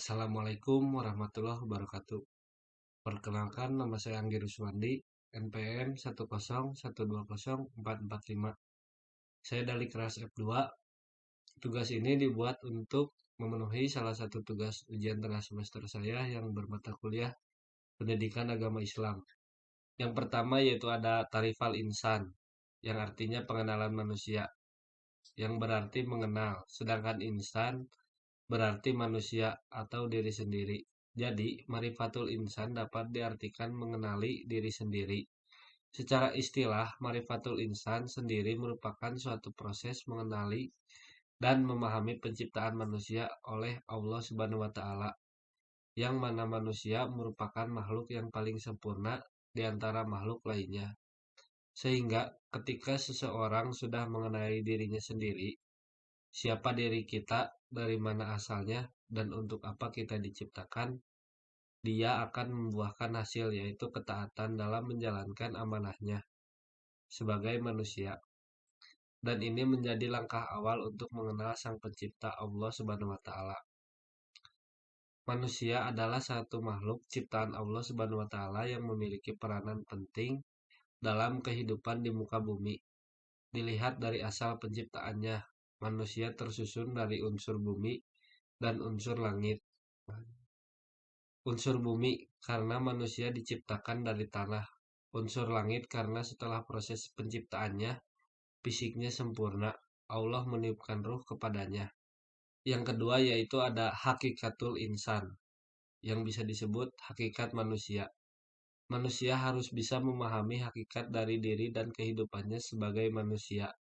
Assalamualaikum warahmatullahi wabarakatuh. Perkenalkan, nama saya Anggi Ruswandi, NPM 101204445. Saya dari kelas F2. Tugas ini dibuat untuk memenuhi salah satu tugas ujian tengah semester saya yang bermata kuliah Pendidikan Agama Islam. Yang pertama yaitu ada Tarifal Insan, yang artinya pengenalan manusia, yang berarti mengenal, sedangkan insan berarti manusia atau diri sendiri. Jadi, marifatul insan dapat diartikan mengenali diri sendiri. Secara istilah, marifatul insan sendiri merupakan suatu proses mengenali dan memahami penciptaan manusia oleh Allah Subhanahu wa taala, yang mana manusia merupakan makhluk yang paling sempurna di antara makhluk lainnya. Sehingga ketika seseorang sudah mengenali dirinya sendiri, siapa diri kita, dari mana asalnya, dan untuk apa kita diciptakan, dia akan membuahkan hasil yaitu ketaatan dalam menjalankan amanahnya sebagai manusia. Dan ini menjadi langkah awal untuk mengenal Sang Pencipta Allah Subhanahu wa taala. Manusia adalah satu makhluk ciptaan Allah Subhanahu wa taala yang memiliki peranan penting dalam kehidupan di muka bumi. Dilihat dari asal penciptaannya, manusia tersusun dari unsur bumi dan unsur langit. Unsur bumi karena manusia diciptakan dari tanah. Unsur langit karena setelah proses penciptaannya, fisiknya sempurna. Allah meniupkan ruh kepadanya. Yang kedua yaitu ada hakikatul insan, yang bisa disebut hakikat manusia. Manusia harus bisa memahami hakikat dari diri dan kehidupannya sebagai manusia.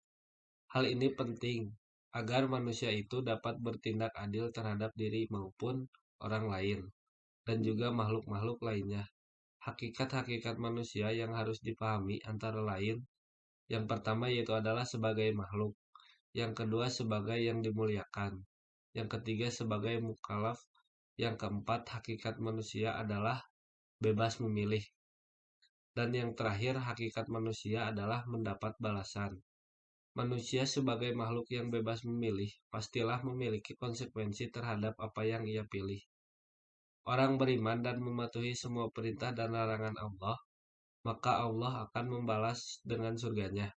Hal ini penting agar manusia itu dapat bertindak adil terhadap diri maupun orang lain, dan juga makhluk-makhluk lainnya. Hakikat-hakikat manusia yang harus dipahami antara lain, yang pertama yaitu adalah sebagai makhluk, yang kedua sebagai yang dimuliakan, yang ketiga sebagai mukallaf, yang keempat hakikat manusia adalah bebas memilih, dan yang terakhir hakikat manusia adalah mendapat balasan. Manusia sebagai makhluk yang bebas memilih pastilah memiliki konsekuensi terhadap apa yang ia pilih. Orang beriman dan mematuhi semua perintah dan larangan Allah, maka Allah akan membalas dengan surganya.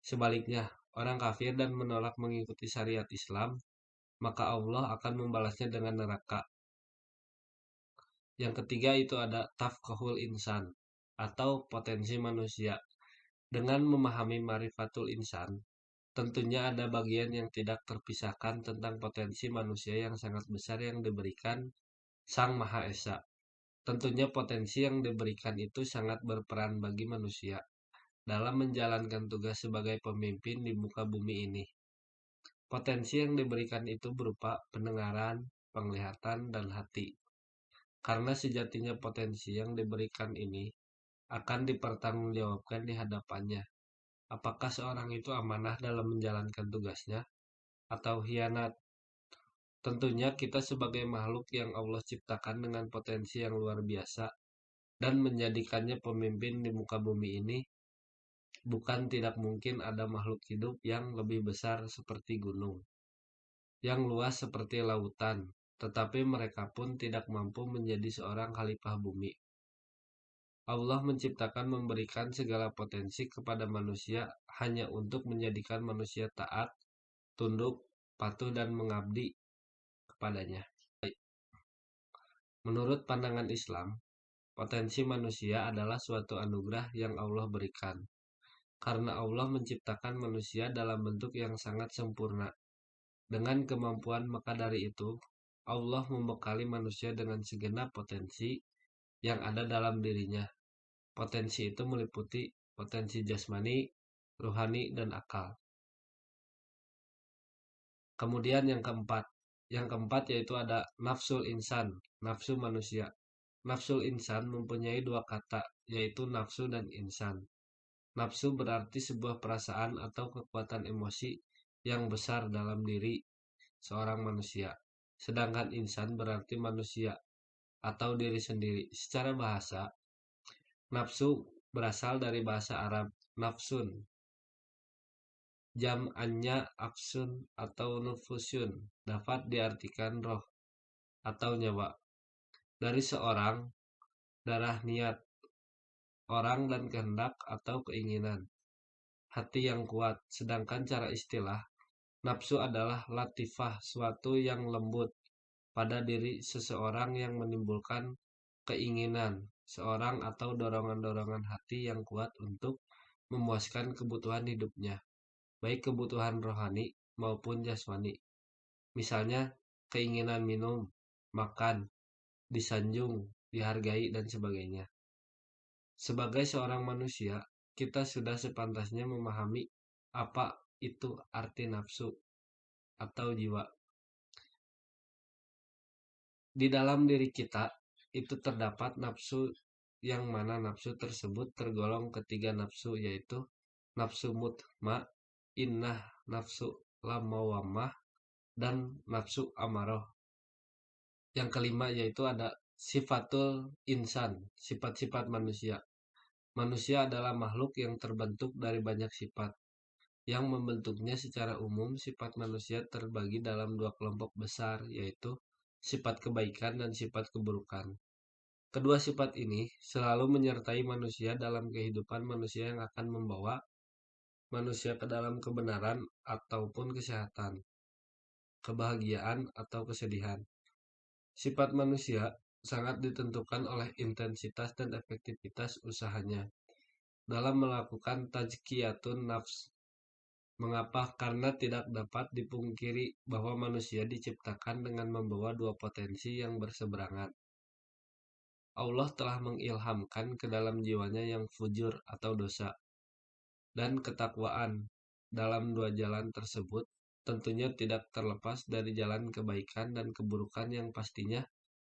Sebaliknya, orang kafir dan menolak mengikuti syariat Islam, maka Allah akan membalasnya dengan neraka. Yang ketiga itu ada tafqahul insan, atau potensi manusia. Dengan memahami marifatul insan, tentunya ada bagian yang tidak terpisahkan tentang potensi manusia yang sangat besar yang diberikan Sang Maha Esa. Tentunya potensi yang diberikan itu sangat berperan bagi manusia dalam menjalankan tugas sebagai pemimpin di muka bumi ini. Potensi yang diberikan itu berupa pendengaran, penglihatan, dan hati. Karena sejatinya potensi yang diberikan ini akan dipertanggungjawabkan di hadapannya. Apakah seorang itu amanah dalam menjalankan tugasnya atau hianat? Tentunya kita sebagai makhluk yang Allah ciptakan dengan potensi yang luar biasa dan menjadikannya pemimpin di muka bumi ini, bukan tidak mungkin ada makhluk hidup yang lebih besar seperti gunung, yang luas seperti lautan, tetapi mereka pun tidak mampu menjadi seorang khalifah bumi. Allah menciptakan memberikan segala potensi kepada manusia hanya untuk menjadikan manusia taat, tunduk, patuh, dan mengabdi kepadanya. Menurut pandangan Islam, potensi manusia adalah suatu anugerah yang Allah berikan. Karena Allah menciptakan manusia dalam bentuk yang sangat sempurna. Dengan kemampuan maka dari itu, Allah membekali manusia dengan segenap potensi yang ada dalam dirinya. Potensi itu meliputi potensi jasmani, ruhani, dan akal. Kemudian yang keempat yaitu ada nafsul insan, nafsu manusia. Nafsul insan mempunyai dua kata, yaitu nafsu dan insan. Nafsu berarti sebuah perasaan atau kekuatan emosi yang besar dalam diri seorang manusia. Sedangkan insan berarti manusia atau diri sendiri. Secara bahasa, nafsu berasal dari bahasa Arab nafsun. Jam'annya afsun atau nufusun dapat diartikan roh. atau nyawa. Dari seorang, darah niat, orang dan kehendak atau keinginan. Hati yang kuat, sedangkan cara istilah, nafsu adalah latifah, suatu yang lembut pada diri seseorang yang menimbulkan keinginan seorang atau dorongan-dorongan hati yang kuat untuk memuaskan kebutuhan hidupnya, baik kebutuhan rohani maupun jasmani. Misalnya, keinginan minum, makan, disanjung, dihargai, dan sebagainya. Sebagai seorang manusia, kita sudah sepantasnya memahami apa itu arti nafsu atau jiwa. Di dalam diri kita itu terdapat nafsu yang mana nafsu tersebut tergolong ketiga nafsu, yaitu nafsu mutma, innah, nafsu lamawamah, dan nafsu amaroh. Yang kelima yaitu ada sifatul insan, sifat-sifat manusia. Manusia adalah makhluk yang terbentuk dari banyak sifat. Yang membentuknya secara umum, sifat manusia terbagi dalam dua kelompok besar, yaitu sifat kebaikan dan sifat keburukan. Kedua sifat ini selalu menyertai manusia dalam kehidupan manusia yang akan membawa manusia ke dalam kebenaran ataupun kesehatan, kebahagiaan atau kesedihan. Sifat manusia sangat ditentukan oleh intensitas dan efektivitas usahanya dalam melakukan tazkiyatun nafs. Mengapa? Karena tidak dapat dipungkiri bahwa manusia diciptakan dengan membawa dua potensi yang berseberangan. Allah telah mengilhamkan ke dalam jiwanya yang fujur atau dosa dan ketakwaan. Dalam dua jalan tersebut tentunya tidak terlepas dari jalan kebaikan dan keburukan yang pastinya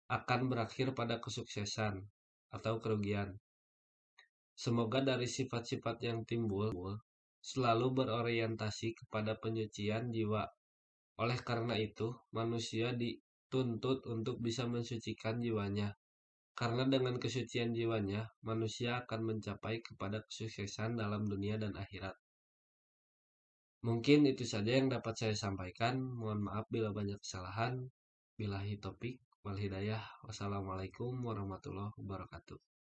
akan berakhir pada kesuksesan atau kerugian. Semoga dari sifat-sifat yang timbul selalu berorientasi kepada penyucian jiwa. Oleh karena itu, manusia dituntut untuk bisa mensucikan jiwanya. Karena dengan kesucian jiwanya, manusia akan mencapai kepada kesuksesan dalam dunia dan akhirat. Mungkin itu saja yang dapat saya sampaikan. Mohon maaf bila banyak kesalahan. Billahi topik wal hidayah. Wassalamualaikum warahmatullahi wabarakatuh.